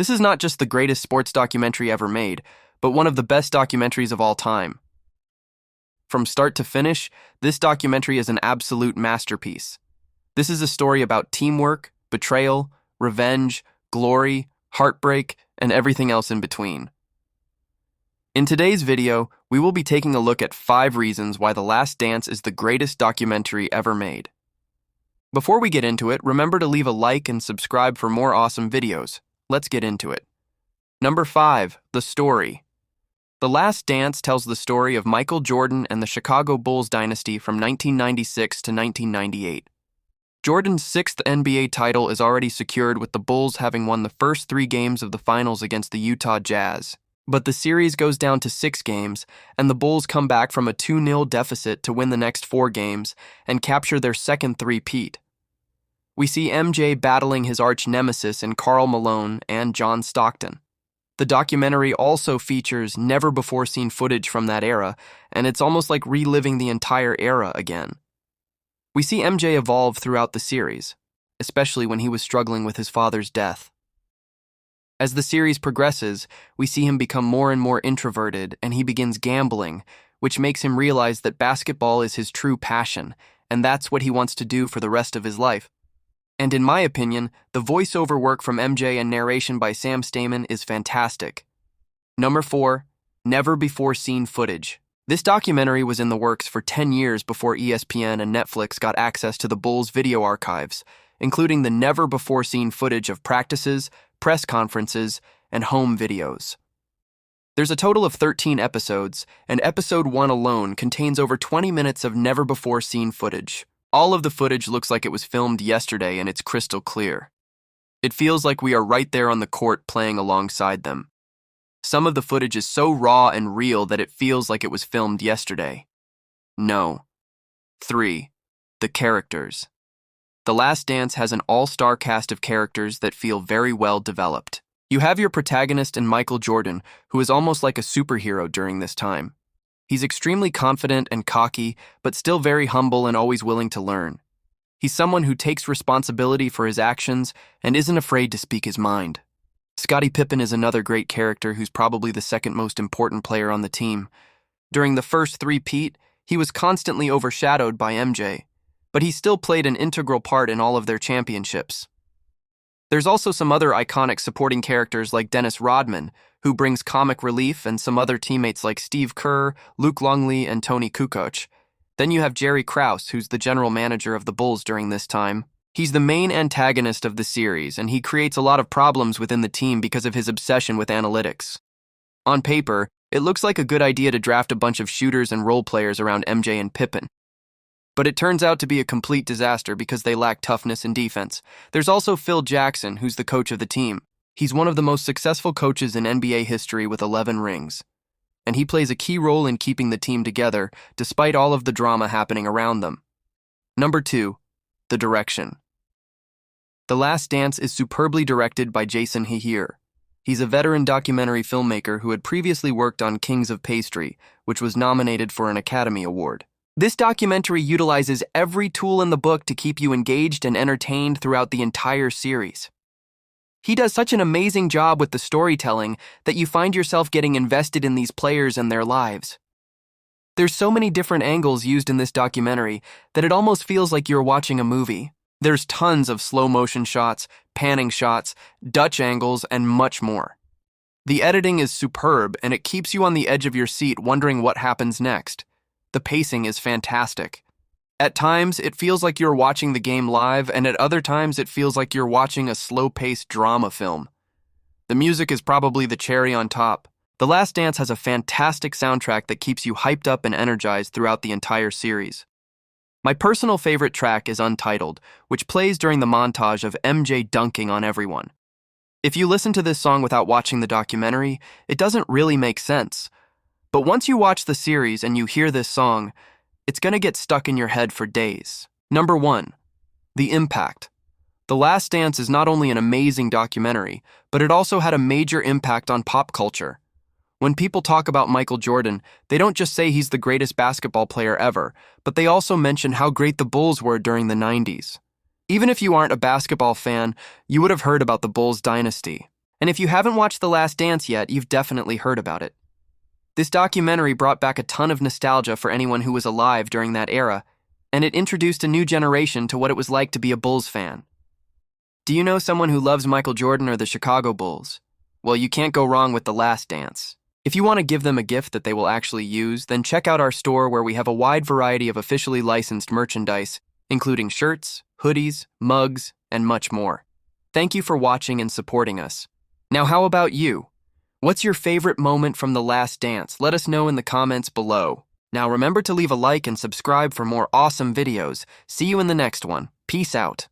This is not just the greatest sports documentary ever made, but one of the best documentaries of all time. From start to finish, this documentary is an absolute masterpiece. This is a story about teamwork, betrayal, revenge, glory, heartbreak, and everything else in between. In today's video, we will be taking a look at 5 reasons why The Last Dance is the greatest documentary ever made. Before we get into it, remember to leave a like and subscribe for more awesome videos. Let's get into it. Number 5, the story. The Last Dance tells the story of Michael Jordan and the Chicago Bulls dynasty from 1996 to 1998. Jordan's 6th NBA title is already secured, with the Bulls having won the first 3 games of the finals against the Utah Jazz. But the series goes down to 6 games, and the Bulls come back from a 2-0 deficit to win the next 4 games and capture their second three-peat. We see MJ battling his arch-nemesis in Karl Malone and John Stockton. The documentary also features never-before-seen footage from that era, and it's almost like reliving the entire era again. We see MJ evolve throughout the series, especially when he was struggling with his father's death. As the series progresses, we see him become more and more introverted, and he begins gambling, which makes him realize that basketball is his true passion, and that's what he wants to do for the rest of his life. And in my opinion, the voiceover work from MJ and narration by Sam Stamen is fantastic. Number 4, never-before-seen footage. This documentary was in the works for 10 years before ESPN and Netflix got access to the Bulls' video archives, including the never-before-seen footage of practices, press conferences, and home videos. There's a total of 13 episodes, and episode 1 alone contains over 20 minutes of never-before-seen footage. All of the footage looks like it was filmed yesterday, and it's crystal clear. It feels like we are right there on the court playing alongside them. Some of the footage is so raw and real that it feels like it was filmed yesterday. No. 3. The characters. The Last Dance has an all-star cast of characters that feel very well developed. You have your protagonist in Michael Jordan, who is almost like a superhero during this time. He's extremely confident and cocky, but still very humble and always willing to learn. He's someone who takes responsibility for his actions and isn't afraid to speak his mind. Scottie Pippen is another great character who's probably the second most important player on the team. During the first three-peat, he was constantly overshadowed by MJ, but he still played an integral part in all of their championships. There's also some other iconic supporting characters like Dennis Rodman, who brings comic relief, and some other teammates like Steve Kerr, Luke Longley, and Tony Kukoc. Then you have Jerry Krause, who's the general manager of the Bulls during this time. He's the main antagonist of the series, and he creates a lot of problems within the team because of his obsession with analytics. On paper, it looks like a good idea to draft a bunch of shooters and role players around MJ and Pippen. But it turns out to be a complete disaster because they lack toughness and defense. There's also Phil Jackson, who's the coach of the team. He's one of the most successful coaches in NBA history with 11 rings. And he plays a key role in keeping the team together, despite all of the drama happening around them. Number 2, the direction. The Last Dance is superbly directed by Jason Hehir. He's a veteran documentary filmmaker who had previously worked on Kings of Pastry, which was nominated for an Academy Award. This documentary utilizes every tool in the book to keep you engaged and entertained throughout the entire series. He does such an amazing job with the storytelling that you find yourself getting invested in these players and their lives. There's so many different angles used in this documentary that it almost feels like you're watching a movie. There's tons of slow-motion shots, panning shots, Dutch angles, and much more. The editing is superb, and it keeps you on the edge of your seat wondering what happens next. The pacing is fantastic. At times, it feels like you're watching the game live, and at other times, it feels like you're watching a slow-paced drama film. The music is probably the cherry on top. The Last Dance has a fantastic soundtrack that keeps you hyped up and energized throughout the entire series. My personal favorite track is Untitled, which plays during the montage of MJ dunking on everyone. If you listen to this song without watching the documentary, it doesn't really make sense. But once you watch the series and you hear this song, it's going to get stuck in your head for days. Number 1, the impact. The Last Dance is not only an amazing documentary, but it also had a major impact on pop culture. When people talk about Michael Jordan, they don't just say he's the greatest basketball player ever, but they also mention how great the Bulls were during the 90s. Even if you aren't a basketball fan, you would have heard about the Bulls dynasty. And if you haven't watched The Last Dance yet, you've definitely heard about it. This documentary brought back a ton of nostalgia for anyone who was alive during that era, and it introduced a new generation to what it was like to be a Bulls fan. Do you know someone who loves Michael Jordan or the Chicago Bulls? Well, you can't go wrong with The Last Dance. If you want to give them a gift that they will actually use, then check out our store where we have a wide variety of officially licensed merchandise, including shirts, hoodies, mugs, and much more. Thank you for watching and supporting us. Now, how about you? What's your favorite moment from The Last Dance? Let us know in the comments below. Now remember to leave a like and subscribe for more awesome videos. See you in the next one. Peace out.